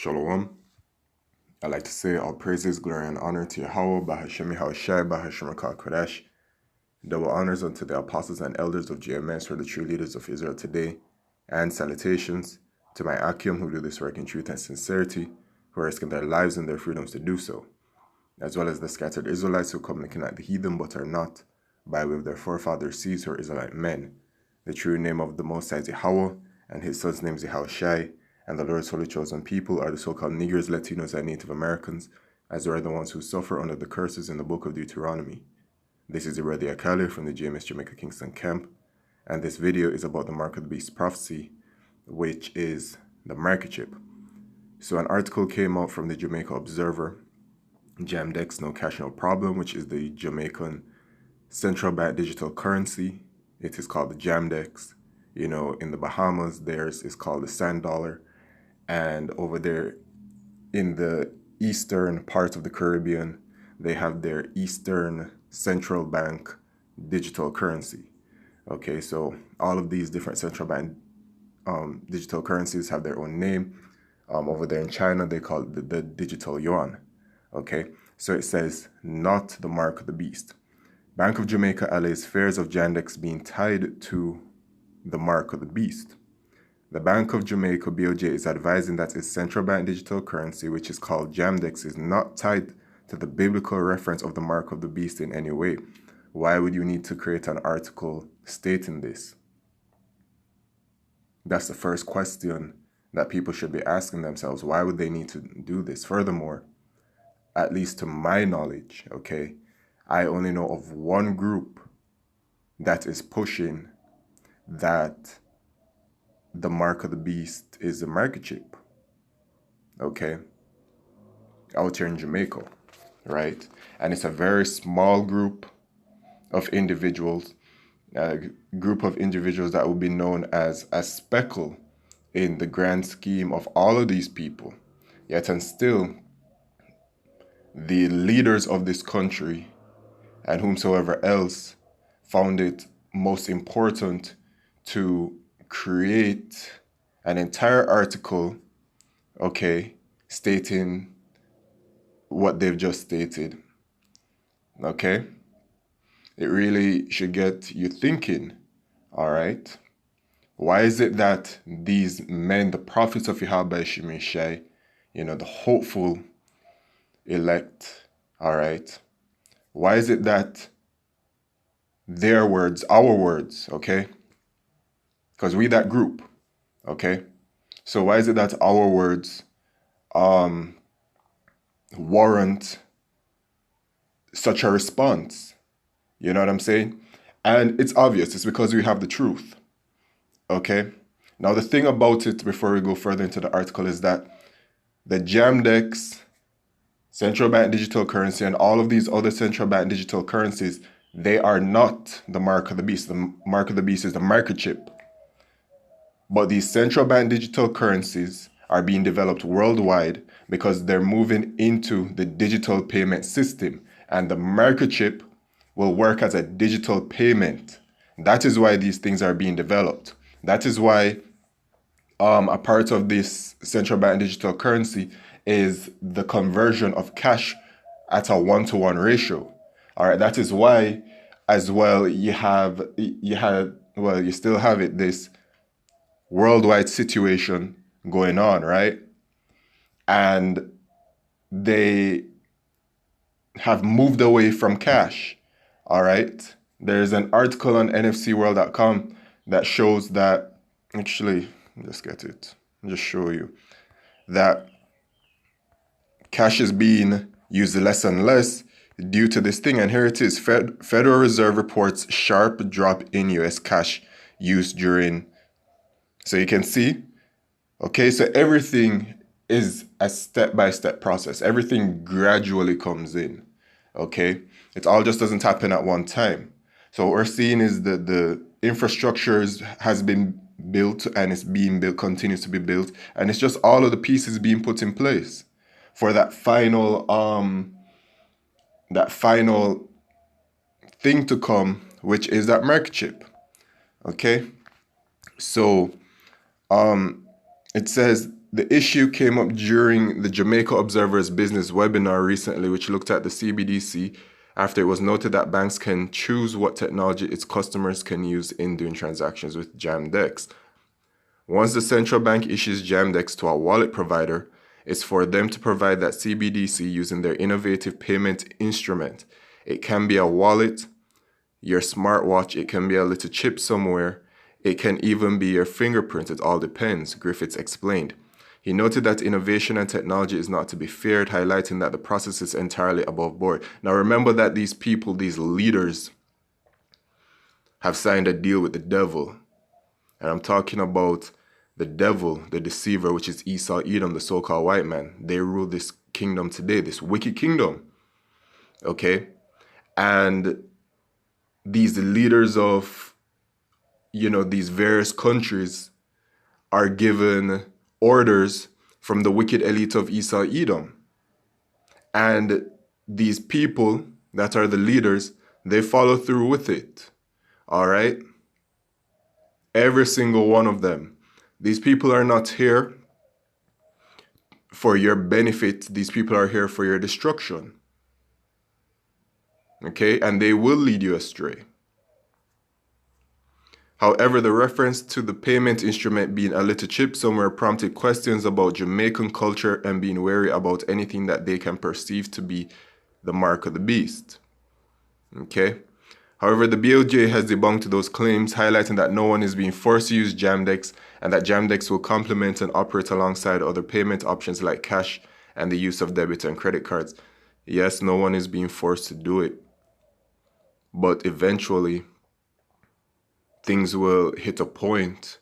Shalom. I'd like to say all praises, glory, and honor to Yahweh, Bahashemi Hawashai, Bahashemaka Kodesh. Double honors unto the apostles and elders of GMS, who are the true leaders of Israel today, and salutations to my Akim, who do this work in truth and sincerity, who are risking their lives and their freedoms to do so, as well as the scattered Israelites who come looking like the heathen but are not, by way of their forefathers' seeds who are Israelite men. The true name of the Most High is Yahweh, and his son's name is Yahushai, and the Lord's holy chosen people are the so-called Negroes, Latinos, and Native Americans, as they are the ones who suffer under the curses in the book of Deuteronomy. This is Iradi Akali from the GMS Jamaica Kingston camp, and this video is about the Mark of the Beast prophecy, which is the market chip. So an article came out from the Jamaica Observer, Jamdx, no cash, no problem, which is the Jamaican central bank digital currency. It is called the Jamdx. You know, in the Bahamas, theirs is called the sand dollar. And over there in the eastern part of the Caribbean, they have their Eastern Central Bank digital currency. Okay, so all of these different central bank digital currencies have their own name. Over there in China, they call it the digital yuan. Okay, so it says, not the mark of the beast. Bank of Jamaica allays fears of Jamdx being tied to the mark of the beast. The Bank of Jamaica, BOJ, is advising that its central bank digital currency, which is called Jamdx, is not tied to the biblical reference of the mark of the beast in any way. Why would you need to create an article stating this? That's the first question that people should be asking themselves. Why would they need to do this? Furthermore, at least to my knowledge, okay, I only know of one group that is pushing that the mark of the beast is a market chip, okay, out here in Jamaica, right? And it's a very small group of individuals, a group of individuals that will be known as a speckle in the grand scheme of all of these people. Yet and still, the leaders of this country and whomsoever else found it most important to create an entire article, okay, stating what they've just stated, okay? It really should get you thinking, all right? Why is it that these men, the prophets of Yahweh Shemeshai, you know, the hopeful elect, all right? Why is it that their words, our words, okay? Because we that group, okay? So why is it that our words warrant such a response? You know what I'm saying? And it's obvious. It's because we have the truth, okay? Now, the thing about it, before we go further into the article, is that the Jamdx, central bank digital currency, and all of these other central bank digital currencies, they are not the mark of the beast. The mark of the beast is the market chip. But these central bank digital currencies are being developed worldwide because they're moving into the digital payment system. And the market chip will work as a digital payment. That is why these things are being developed. That is why a part of this central bank digital currency is the conversion of cash at a 1-to-1 ratio. All right, that is why as well you still have it, this worldwide situation going on, right? And they have moved away from cash, all right? There's an article on nfcworld.com that shows that, actually, just get it, just show you, that cash is being used less and less due to this thing. And here it is, Federal Reserve reports sharp drop in US cash use during. So you can see, okay, so everything is a step-by-step process. Everything gradually comes in, okay? It all just doesn't happen at one time. So what we're seeing is that the infrastructure has been built and it's being built, continues to be built, and it's just all of the pieces being put in place for that final thing to come, which is that market chip, okay? So it says the issue came up during the Jamaica Observer's business webinar recently, which looked at the CBDC after it was noted that banks can choose what technology its customers can use in doing transactions with Jamdx. Once the central bank issues Jamdx to a wallet provider, it's for them to provide that CBDC using their innovative payment instrument. It can be a wallet, your smartwatch, it can be a little chip somewhere, it can even be your fingerprint, it all depends, Griffiths explained. He noted that innovation and technology is not to be feared, highlighting that the process is entirely above board. Now remember that these people, these leaders, have signed a deal with the devil. And I'm talking about the devil, the deceiver, which is Esau Edom, the so-called white man. They rule this kingdom today, this wicked kingdom. Okay? And these leaders of, these various countries are given orders from the wicked elite of Esau Edom. And these people that are the leaders, they follow through with it. All right? Every single one of them. These people are not here for your benefit. These people are here for your destruction. Okay? And they will lead you astray. However, the reference to the payment instrument being a little chip somewhere prompted questions about Jamaican culture and being wary about anything that they can perceive to be the mark of the beast. Okay? However, the BOJ has debunked those claims, highlighting that no one is being forced to use Jamdx and that Jamdx will complement and operate alongside other payment options like cash and the use of debit and credit cards. Yes, no one is being forced to do it. But eventually, things will hit a point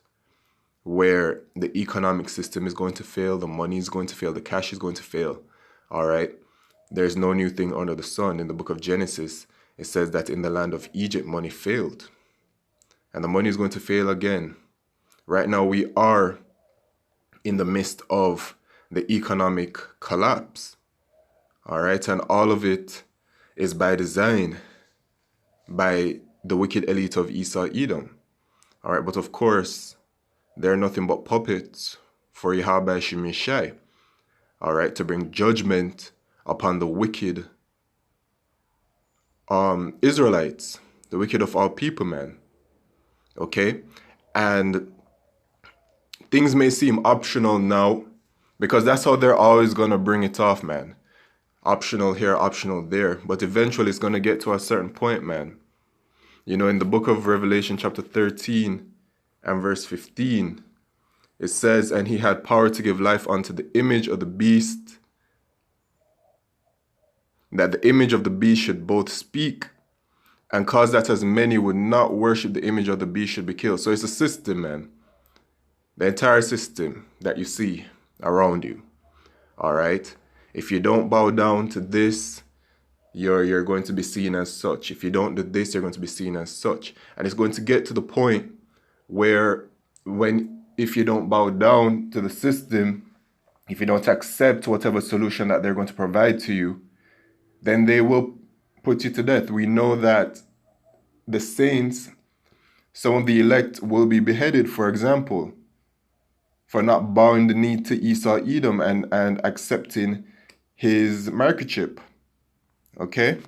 where the economic system is going to fail, the money is going to fail, the cash is going to fail. All right? There's no new thing under the sun. In the book of Genesis, it says that in the land of Egypt, money failed. And the money is going to fail again. Right now, we are in the midst of the economic collapse. All right? And all of it is by design, by the wicked elite of Esau Edom. All right? But of course, they're nothing but puppets for Yahweh Shemishai. All right? To bring judgment upon the wicked Israelites, the wicked of all people, man. Okay? And things may seem optional now because that's how they're always going to bring it off, man. Optional here, optional there. But eventually it's going to get to a certain point, man. In the book of Revelation chapter 13 and verse 15, it says, and he had power to give life unto the image of the beast, that the image of the beast should both speak and cause that as many would not worship the image of the beast should be killed. So it's a system, man. The entire system that you see around you. All right? If you don't bow down to this, you're going to be seen as such. If you don't do this, you're going to be seen as such. And it's going to get to the point where if you don't bow down to the system, if you don't accept whatever solution that they're going to provide to you, then they will put you to death. We know that the saints, some of the elect will be beheaded, for example, for not bowing the knee to Esau Edom and accepting his microchip. Okay?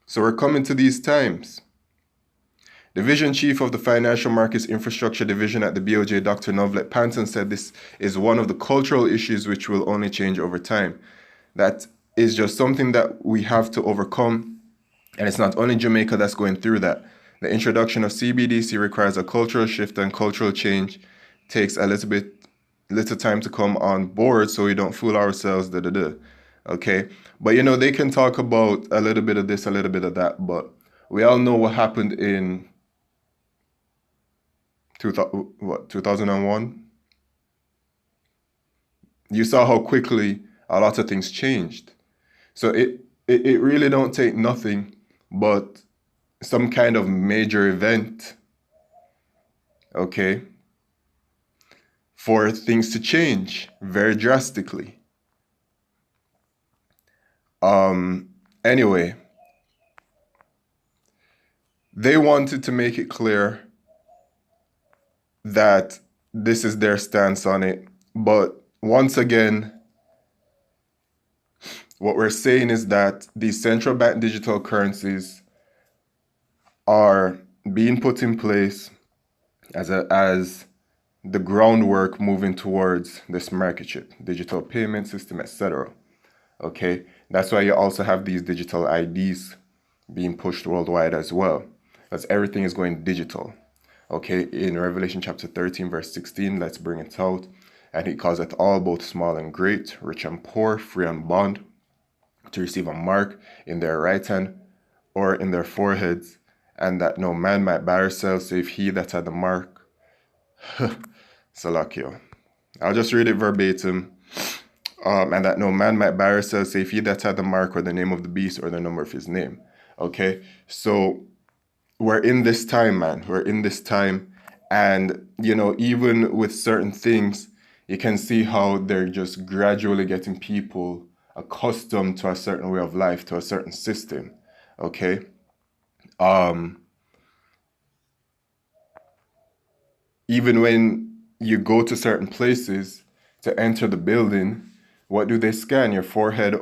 So we're coming to these times. Division Chief of the Financial Markets Infrastructure Division at the BOJ, Dr. Novlet Panton, said this is one of the cultural issues which will only change over time. That is just something that we have to overcome. And it's not only Jamaica that's going through that. The introduction of CBDC requires a cultural shift, and cultural change takes a little time to come on board, so we don't fool ourselves, Okay? But they can talk about a little bit of this, a little bit of that, but we all know what happened in 2001? You saw how quickly a lot of things changed. So it really don't take nothing but some kind of major event, okay, for things to change very drastically. Anyway, they wanted to make it clear that this is their stance on it, but once again, what we're saying is that these central bank digital currencies are being put in place as the groundwork moving towards the smart chip, digital payment system, etc. Okay, that's why you also have these digital IDs being pushed worldwide as well, because everything is going digital. Okay, in Revelation chapter 13, verse 16, let's bring it out. And he causeth all, both small and great, rich and poor, free and bond, to receive a mark in their right hand or in their foreheads, and that no man might buy or sell save he that had the mark. Salakio. I'll just read it verbatim. And that no man might buy or sell save he that had the mark or the name of the beast or the number of his name. Okay, so we're in this time, man. We're in this time. And, you know, even with certain things, you can see how they're just gradually getting people accustomed to a certain way of life, to a certain system. Okay. Even when you go to certain places to enter the building, what do they scan? Your forehead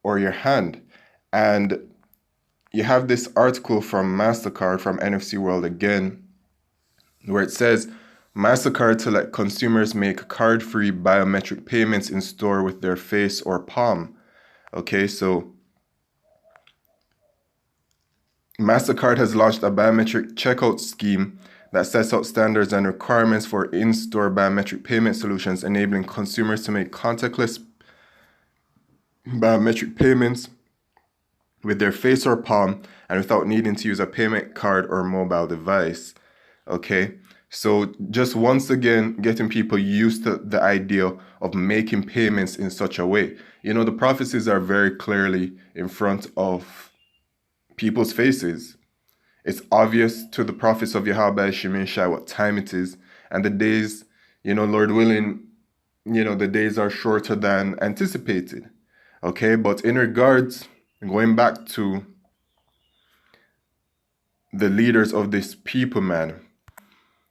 or your hand? And you have this article from MasterCard, from NFC World again, where it says, MasterCard to let consumers make card-free biometric payments in store with their face or palm. Okay, so MasterCard has launched a biometric checkout scheme that sets out standards and requirements for in-store biometric payment solutions, enabling consumers to make contactless biometric payments with their face or palm and without needing to use a payment card or mobile device. Okay, so just once again, getting people used to the idea of making payments in such a way. You know, the prophecies are very clearly in front of people's faces. It's obvious to the prophets of Yahweh Shemin Shai what time it is, and the days, you know, Lord willing, you know, the days are shorter than anticipated. Okay, but in regards, going back to the leaders of this people, man,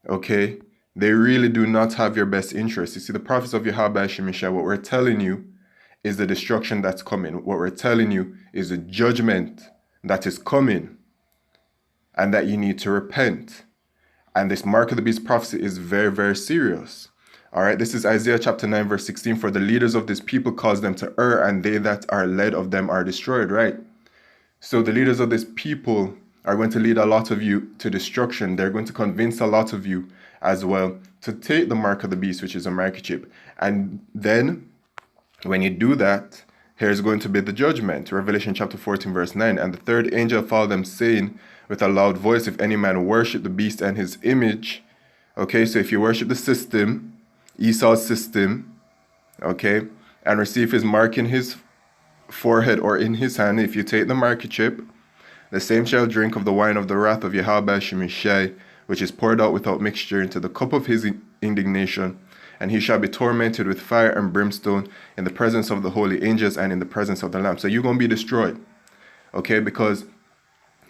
okay, they really do not have your best interest. You see, the prophets of Yahweh Shemin Shai, what we're telling you is the destruction that's coming. What we're telling you is the judgment that is coming, and that you need to repent. And this mark of the beast prophecy is very, very serious. All right, this is Isaiah chapter 9, verse 16. For the leaders of this people cause them to err, and they that are led of them are destroyed, right? So the leaders of this people are going to lead a lot of you to destruction. They're going to convince a lot of you as well to take the mark of the beast, which is a microchip. And then when you do that, here's going to be the judgment. Revelation chapter 14, verse 9. And the third angel followed them, saying with a loud voice, if any man worship the beast and his image, okay, so if you worship the system, Esau's system, okay, and receive his mark in his forehead or in his hand, if you take the microchip, the same shall drink of the wine of the wrath of Yahweh Shemin Shai, which is poured out without mixture into the cup of his indignation, and he shall be tormented with fire and brimstone in the presence of the holy angels and in the presence of the Lamb. So you're going to be destroyed, okay, because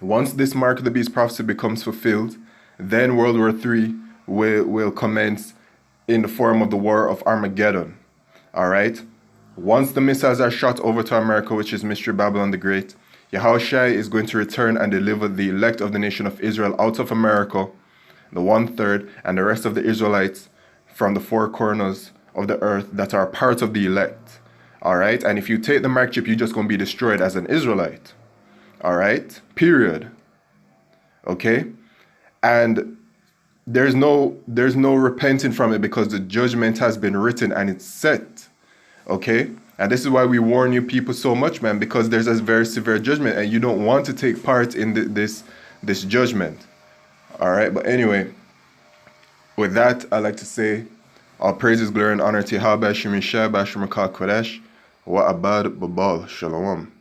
once this mark of the beast prophecy becomes fulfilled, then World War III will commence in the form of the War of Armageddon. All right? Once the missiles are shot over to America, which is Mystery Babylon the Great, Yahushua is going to return and deliver the elect of the nation of Israel out of America, the 1/3, and the rest of the Israelites from the four corners of the earth that are part of the elect. All right? And if you take the mark chip, you're just going to be destroyed as an Israelite. All right? Period. Okay? And there's no repenting from it because the judgment has been written and it's set. Okay? And this is why we warn you people so much, man, because there's a very severe judgment and you don't want to take part in this judgment. All right? But anyway, with that, I'd like to say all praises, glory, and honor to Yahweh Shemin Shai, Bashar Makal Kodesh, Wa Abad Babal. Shalom.